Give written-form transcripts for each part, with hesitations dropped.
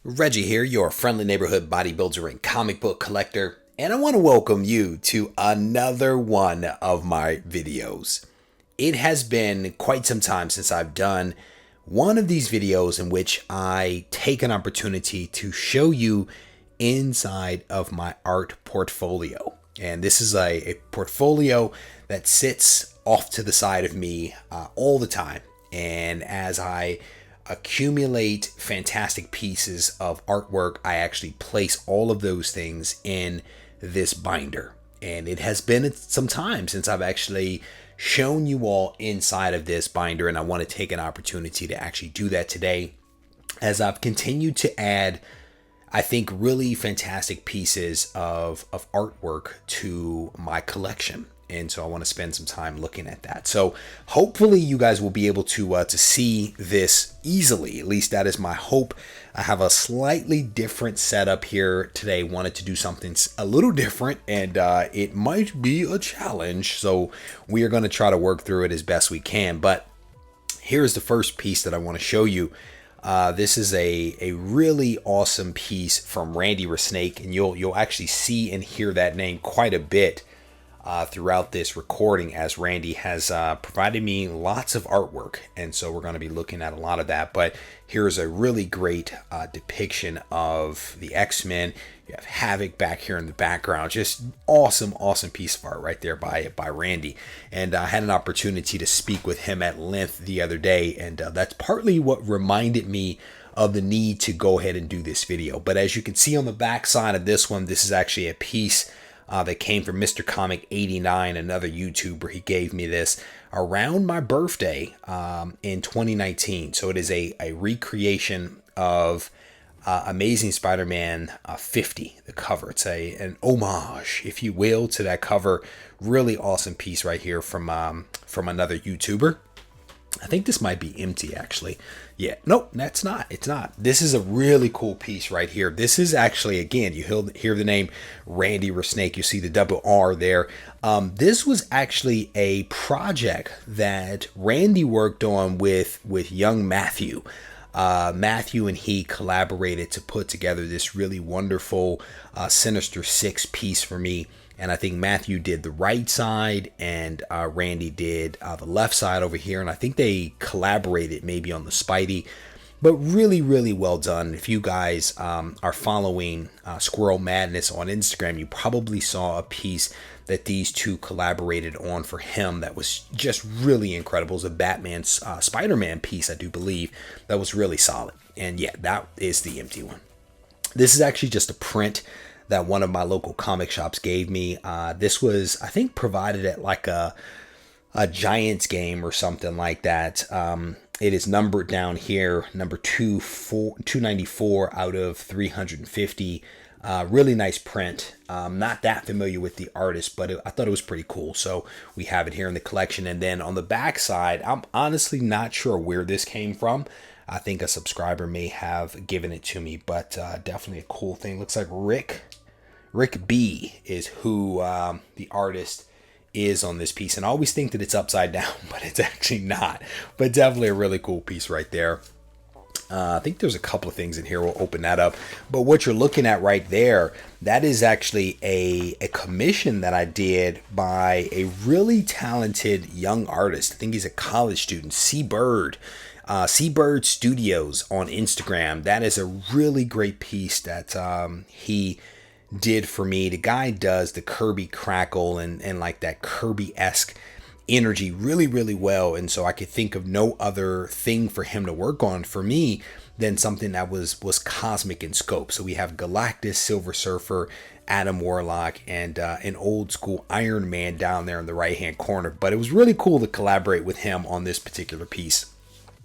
Reggie here, your friendly neighborhood bodybuilder and comic book collector, and I want to welcome you to another one of my videos. It has been quite some time since I've done one of these videos in which I take an opportunity to show you inside of my art portfolio. And this is a portfolio that sits off to the side of me all the time. And as I accumulate fantastic pieces of artwork, I actually place all of those things in this binder. And it has been some time since I've actually shown you all inside of this binder, and I want to take an opportunity to actually do that today as I've continued to add, I think, really fantastic pieces of artwork to my collection. And so I want to spend some time looking at that. So hopefully you guys will be able to see this easily. At least that is my hope. I have a slightly different setup here today. Wanted to do something a little different, and it might be a challenge. So we are going to try to work through it as best we can. But here's the first piece that I want to show you. This is a really awesome piece from Randy Resnake, and you'll actually see and hear that name quite a bit throughout this recording, as Randy has provided me lots of artwork, and so we're going to be looking at a lot of that. But here's a really great depiction of the X-Men. You have Havoc back here in the background. Just awesome piece of art right there by Randy. And I had an opportunity to speak with him at length the other day, and that's partly what reminded me of the need to go ahead and do this video. But as you can see on the back side of this one, this is actually a piece that came from Mr. Comic 89, another YouTuber. He gave me this around my birthday in 2019. So it is a recreation of Amazing Spider-Man 50, the cover. It's an homage, if you will, to that cover. Really awesome piece right here from another YouTuber. I think this might be empty, actually. Yeah, nope, that's not. It's not. This is a really cool piece right here. This is actually, again, you hear the name Randy Resnake. You see the double R there. This was actually a project that Randy worked on with young Matthew. Matthew and he collaborated to put together this really wonderful Sinister Six piece for me. And I think Matthew did the right side, and Randy did the left side over here. And I think they collaborated maybe on the Spidey, but really well done. If you guys are following Squirrel Madness on Instagram, you probably saw a piece that these two collaborated on for him that was just really incredible. It was a Batman Spider-Man piece, I do believe, that was really solid. And yeah, that is the empty one. This is actually just a print that one of my local comic shops gave me. This was, I think, provided at like a Giants game or something like that. It is numbered down here, number 294 out of 350. Really nice print. Not that familiar with the artist, but I thought it was pretty cool. So we have it here in the collection. And then on the back side, I'm honestly not sure where this came from. I think a subscriber may have given it to me, but definitely a cool thing. Looks like Rick B is who the artist is on this piece. And I always think that it's upside down, but it's actually not. But definitely a really cool piece right there. I think there's a couple of things in here. We'll open that up. But what you're looking at right there, that is actually a commission that I did by a really talented young artist. I think he's a college student, Seabird Studios on Instagram. That is a really great piece that he did for me. The guy does the Kirby crackle and like that Kirby-esque energy really well, and so I could think of no other thing for him to work on for me than something that was cosmic in scope. So we have Galactus, Silver Surfer, Adam Warlock, and an old school Iron Man down there in the right hand corner. But it was really cool to collaborate with him on this particular piece.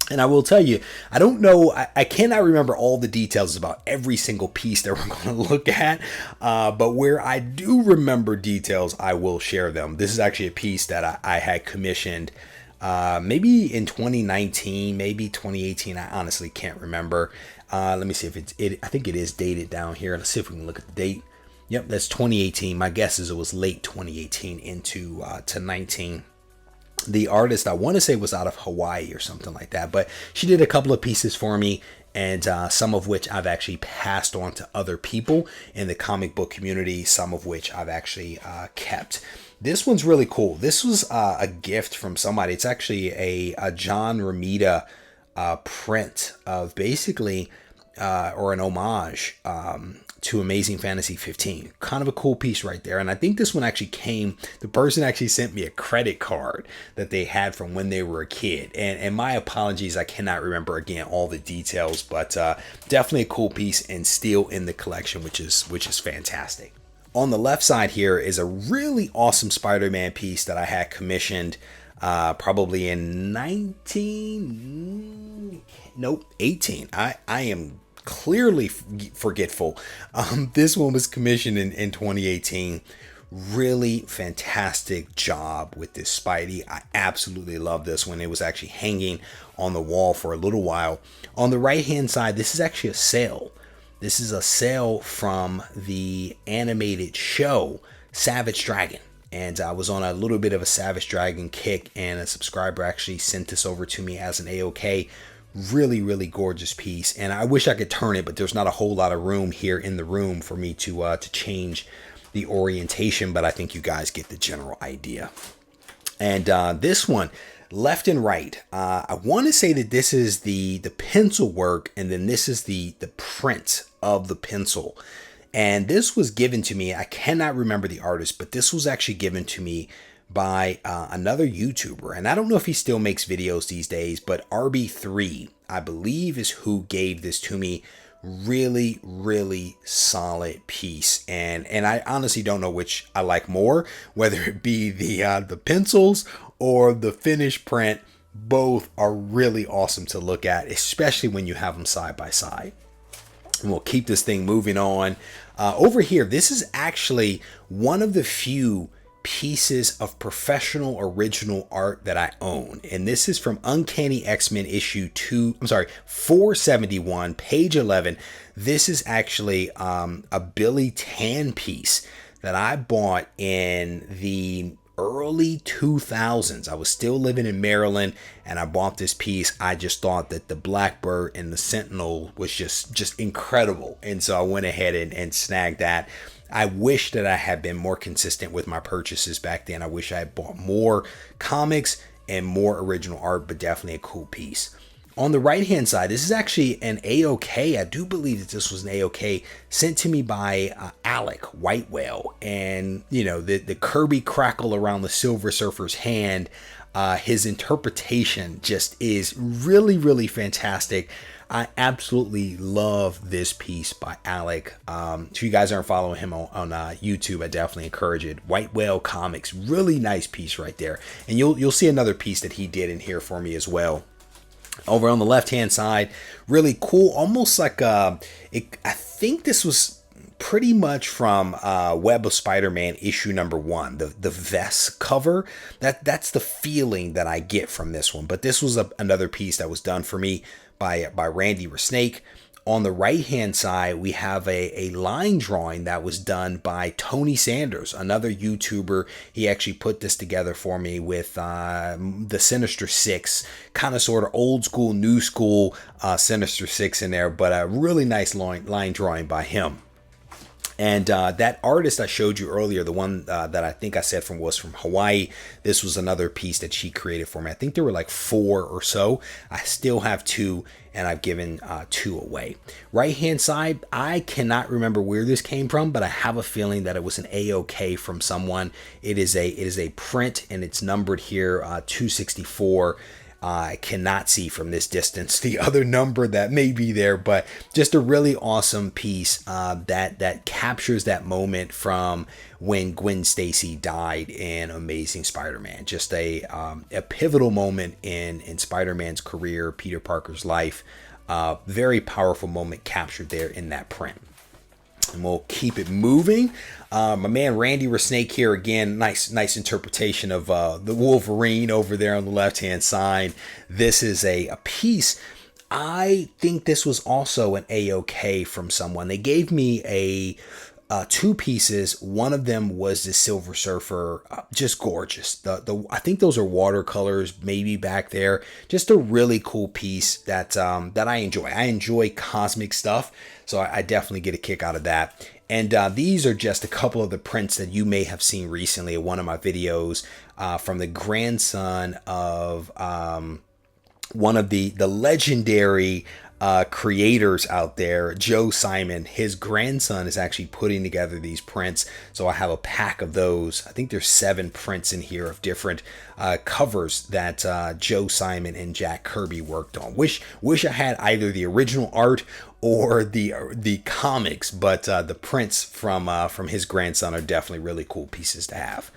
And I will tell you, I don't know, I cannot remember all the details about every single piece that we're going to look at, but where I do remember details, I will share them. This is actually a piece that I had commissioned maybe in 2019, maybe 2018. I honestly can't remember. Let me see if I think it is dated down here. Let's see if we can look at the date. Yep, that's 2018. My guess is it was late 2018 into to 19. The artist, I want to say, was out of Hawaii or something like that, but she did a couple of pieces for me, and some of which I've actually passed on to other people in the comic book community, some of which I've actually kept. This one's really cool. This was a gift from somebody. It's actually a John Romita print of basically, or an homage to Amazing Fantasy 15. Kind of a cool piece right there. And I think this one actually the person actually sent me a credit card that they had from when they were a kid. And my apologies, I cannot remember again all the details, but definitely a cool piece and still in the collection, which is fantastic. On the left side here is a really awesome Spider-Man piece that I had commissioned probably in 18. I am clearly forgetful. This one was commissioned in 2018. Really fantastic job with this Spidey. I absolutely love this one. It was actually hanging on the wall for a little while. On the right hand side, this is actually a sale. This is a sale from the animated show Savage Dragon. And I was on a little bit of a Savage Dragon kick, and a subscriber actually sent this over to me as an AOK. Really, really gorgeous piece. And I wish I could turn it, but there's not a whole lot of room here in the room for me to change the orientation. But I think you guys get the general idea. And this one, left and right, I want to say that this is the pencil work, and then this is the print of the pencil. And this was given to me, I cannot remember the artist, but this was actually given to me by another YouTuber. And I don't know if he still makes videos these days, but RB3, I believe, is who gave this to me. Really, really solid piece. And I honestly don't know which I like more, whether it be the pencils or the finished print. Both are really awesome to look at, especially when you have them side by side. And we'll keep this thing moving on. Over here, this is actually one of the few pieces of professional original art that I own. And this is from Uncanny X-Men issue 471, page 11. This is actually a Billy Tan piece that I bought in the early 2000s. I was still living in Maryland, and I bought this piece. I just thought that the Blackbird and the Sentinel was just incredible, and so I went ahead and snagged that. I wish that I had been more consistent with my purchases back then. I wish I had bought more comics and more original art, but definitely a cool piece. On the right hand side, this is actually an AOK. I do believe that this was an AOK sent to me by Alec White Whale. And, you know, the Kirby crackle around the Silver Surfer's hand, his interpretation just is really, really fantastic. I absolutely love this piece by Alec. If you guys aren't following him on YouTube, I definitely encourage it. White Whale Comics, really nice piece right there. And you'll see another piece that he did in here for me as well. Over on the left hand side, really cool, almost like I think this was pretty much from Web of Spider-Man issue number 1, the vest cover. That's the feeling that I get from this one. But this was another piece that was done for me by Randy Resnake. On the right hand side, we have a line drawing that was done by Tony Sanders, another YouTuber. He actually put this together for me with the Sinister Six, kind of sort of old school, new school Sinister Six in there, but a really nice line drawing by him. And that artist I showed you earlier, the one that I think I said was from Hawaii, this was another piece that she created for me. I think there were like 4 or so. I still have 2, and I've given 2 away. Right hand side, I cannot remember where this came from, but I have a feeling that it was an AOK from someone. It is a print, and it's numbered here 264. I cannot see from this distance the other number that may be there, but just a really awesome piece that captures that moment from when Gwen Stacy died in Amazing Spider-Man. Just a pivotal moment in Spider-Man's career, Peter Parker's life. Very powerful moment captured there in that print. And we'll keep it moving. My man Randy Resnake here again. Nice interpretation of the Wolverine over there on the left hand side. This is a piece. I think this was also an AOK from someone. They gave me two pieces. One of them was the Silver Surfer, just gorgeous. I think those are watercolors, maybe back there. Just a really cool piece that that I enjoy. I enjoy cosmic stuff, so I definitely get a kick out of that. And these are just a couple of the prints that you may have seen recently in one of my videos from the grandson of one of the legendary creators out there, Joe Simon. His grandson is actually putting together these prints, so I have a pack of those. I think there's 7 prints in here of different covers that Joe Simon and Jack Kirby worked on. Wish I had either the original art or the comics, but the prints from his grandson are definitely really cool pieces to have.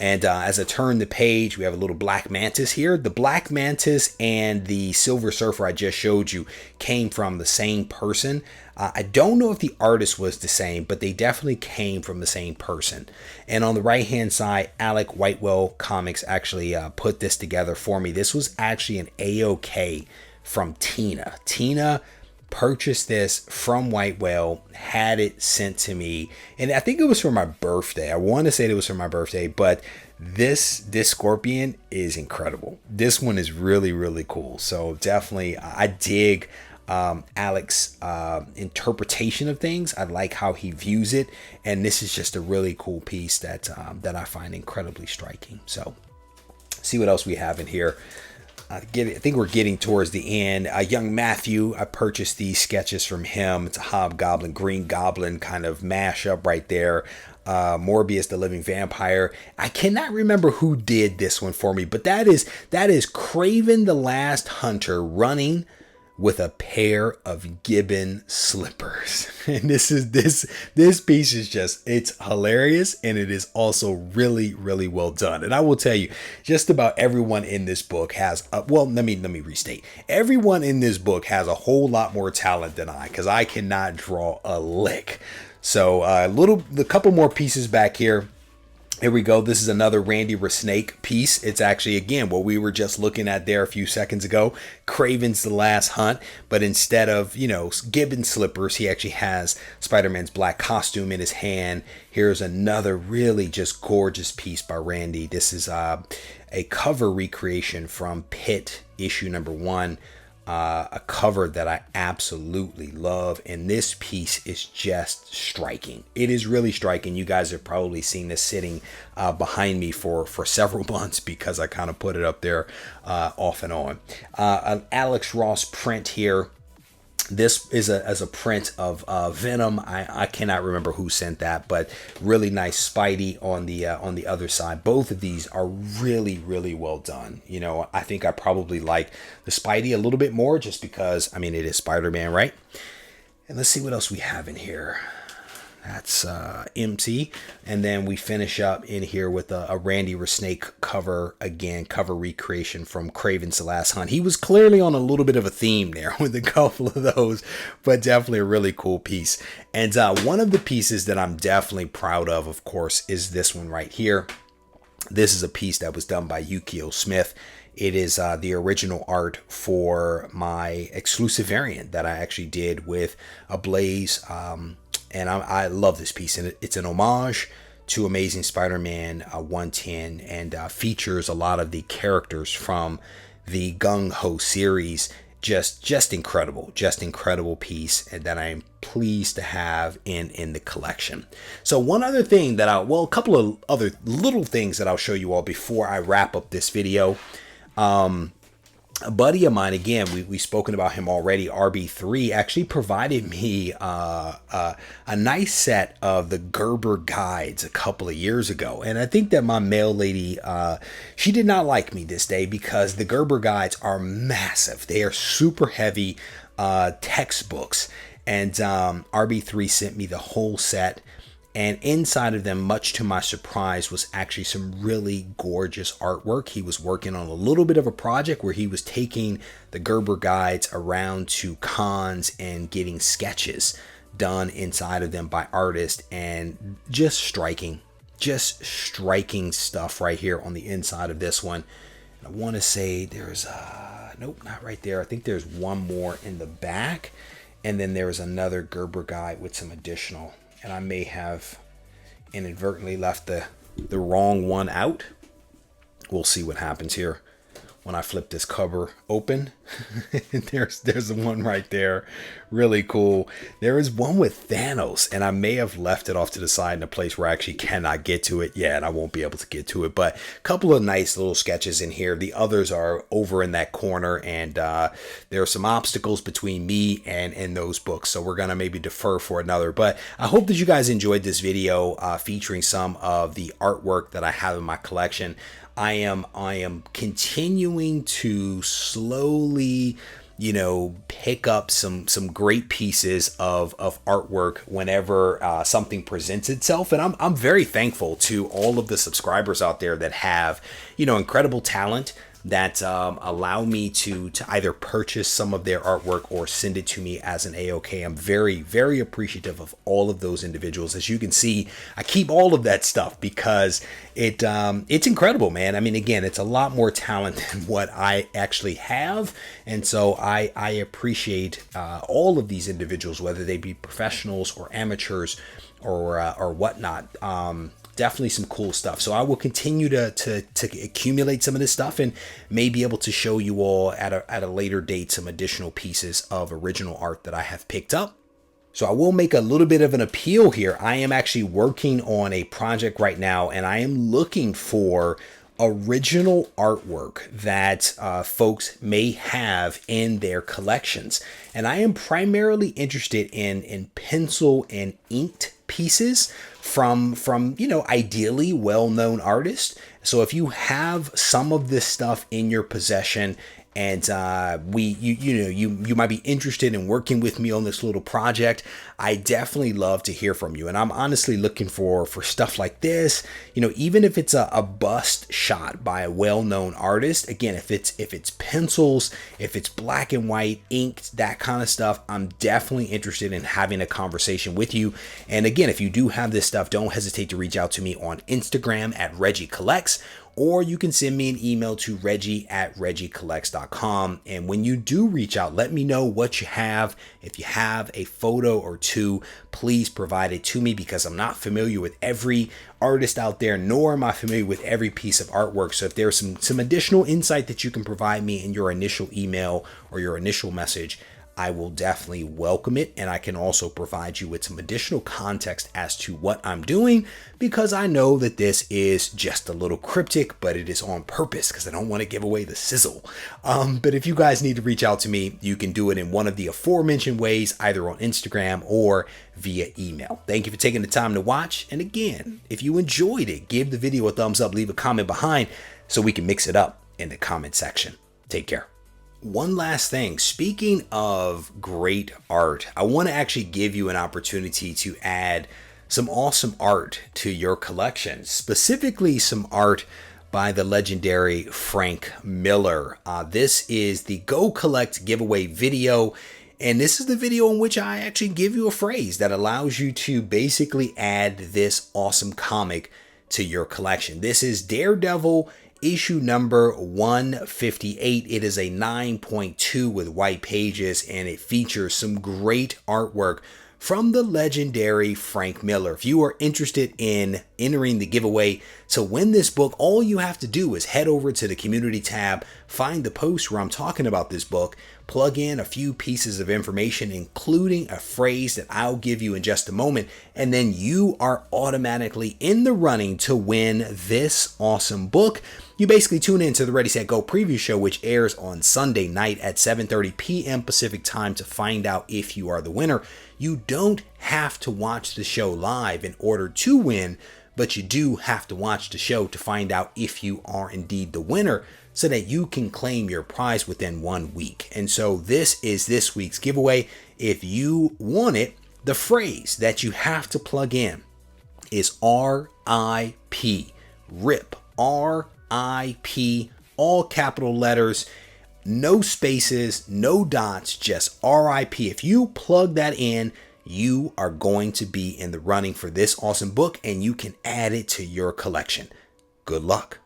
And as I turn the page, we have a little Black Mantis here. The Black Mantis and the Silver Surfer I just showed you came from the same person. I don't know if the artist was the same, but they definitely came from the same person. And on the right-hand side, Alec Whitewell Comics actually put this together for me. This was actually an A-OK from Tina. Tina purchased this from Whitewell, had it sent to me, and I think it was for my birthday. I want to say it was for my birthday, but this Scorpion is incredible. This one is really, really cool. So definitely, I dig Alec's interpretation of things. I like how he views it, and this is just a really cool piece that I find incredibly striking. So see what else we have in here. I think we're getting towards the end. Young Matthew, I purchased these sketches from him. It's a Hobgoblin, Green Goblin kind of mashup right there. Morbius, the Living Vampire. I cannot remember who did this one for me, but that is Craven the Last Hunter running with a pair of Gibbon slippers. And this piece is just, it's hilarious, and it is also really, really well done. And I will tell you, just about everyone in this book has well, let me restate. Everyone in this book has a whole lot more talent than I, because I cannot draw a lick. So a couple more pieces back here. Here we go. This is another Randy Resnake piece. It's actually, again, what we were just looking at there a few seconds ago. Craven's The Last Hunt. But instead of, Gibbon slippers, he actually has Spider-Man's black costume in his hand. Here's another really just gorgeous piece by Randy. This is a cover recreation from Pit issue number 1. A cover that I absolutely love, and this piece is just striking. It is really striking. You guys have probably seen this sitting behind me for several months, because I kind of put it up there off and on. An Alex Ross print here. This is as a print of Venom. I cannot remember who sent that, but really nice Spidey on the other side. Both of these are really, really well done. I think I probably like the Spidey a little bit more, just because, it is Spider-Man, right? And let's see what else we have in here. That's empty. And then we finish up in here with a Randy Resnake cover, again, cover recreation from Craven's The Last Hunt. He was clearly on a little bit of a theme there with a couple of those, but definitely a really cool piece. And one of the pieces that I'm definitely proud of course, is this one right here. This is a piece that was done by Yukio Smith. It is the original art for my exclusive variant that I actually did with Ablaze. And I love this piece, and it's an homage to Amazing Spider-Man 110, and features a lot of the characters from the Gung Ho series. Just incredible piece, and that I'm pleased to have in the collection. So one other thing that a couple of other little things that I'll show you all before I wrap up this video. A buddy of mine, again, we've spoken about him already, RB3, actually provided me a nice set of the Gerber guides a couple of years ago. And I think that my mail lady, she did not like me this day, because the Gerber guides are massive. They are super heavy textbooks. And RB3 sent me the whole set. And inside of them, much to my surprise, was actually some really gorgeous artwork. He was working on a little bit of a project where he was taking the Gerber guides around to cons and getting sketches done inside of them by artists, and just striking stuff right here on the inside of this one. And I want to say there's nope, not right there. I think there's one more in the back, and then there's another Gerber guide with some additional and I may have inadvertently left the wrong one out. We'll see what happens here when I flip this cover open. there's the one right there. Really cool. There is one with Thanos, and I may have left it off to the side in a place where I actually cannot get to it. Yeah, and I won't be able to get to it, but a couple of nice little sketches in here. The others are over in that corner, and there are some obstacles between me and those books, so we're gonna maybe defer for another. But I hope that you guys enjoyed this video featuring some of the artwork that I have in my collection. I am continuing to slowly, pick up some great pieces of artwork whenever something presents itself. And I'm very thankful to all of the subscribers out there that have, incredible talent that allow me to either purchase some of their artwork or send it to me as an AOK. I'm very, very appreciative of all of those individuals. As you can see, I keep all of that stuff because it's incredible, man. I mean, again, it's a lot more talent than what I actually have. And so I appreciate all of these individuals, whether they be professionals or amateurs or whatnot. Definitely some cool stuff. So I will continue to accumulate some of this stuff and may be able to show you all at a later date some additional pieces of original art that I have picked up. So I will make a little bit of an appeal here. I am actually working on a project right now, and I am looking for original artwork that folks may have in their collections. And I am primarily interested in pencil and inked pieces from ideally well-known artists. So if you have some of this stuff in your possession, and you might be interested in working with me on this little project, I definitely love to hear from you. And I'm honestly looking for stuff like this, even if it's a bust shot by a well-known artist. Again, if it's pencils, if it's black and white, inked, that kind of stuff, I'm definitely interested in having a conversation with you. And again, if you do have this stuff, don't hesitate to reach out to me on Instagram at Regie Collects, or you can send me an email to reggie@regiecollects.com. And when you do reach out, let me know what you have. If you have a photo or two, please provide it to me, because I'm not familiar with every artist out there, nor am I familiar with every piece of artwork. So if there's some additional insight that you can provide me in your initial email or your initial message, I will definitely welcome it. And I can also provide you with some additional context as to what I'm doing, because I know that this is just a little cryptic, but it is on purpose because I don't want to give away the sizzle. But if you guys need to reach out to me, you can do it in one of the aforementioned ways, either on Instagram or via email. Thank you for taking the time to watch. And again, if you enjoyed it, give the video a thumbs up, leave a comment behind so we can mix it up in the comment section. Take care. One last thing, speaking of great art, I want to actually give you an opportunity to add some awesome art to your collection, specifically some art by the legendary Frank Miller. This is the Go Collect giveaway video, and this is the video in which I actually give you a phrase that allows you to basically add this awesome comic to your collection. This is Daredevil issue number 158. It is a 9.2 with white pages, and it features some great artwork from the legendary Frank Miller. If you are interested in entering the giveaway to win this book, all you have to do is head over to the community tab, find the post where I'm talking about this book, plug in a few pieces of information, including a phrase that I'll give you in just a moment, and then you are automatically in the running to win this awesome book. You basically tune in to the Ready, Set, Go preview show, which airs on Sunday night at 7:30 p.m. Pacific time, to find out if you are the winner. You don't have to watch the show live in order to win, but you do have to watch the show to find out if you are indeed the winner, so that you can claim your prize within 1 week. And so this is this week's giveaway. If you want it, the phrase that you have to plug in is RIP, RIP, RIP, all capital letters, no spaces, no dots, just RIP. If you plug that in, you are going to be in the running for this awesome book, and you can add it to your collection. Good luck.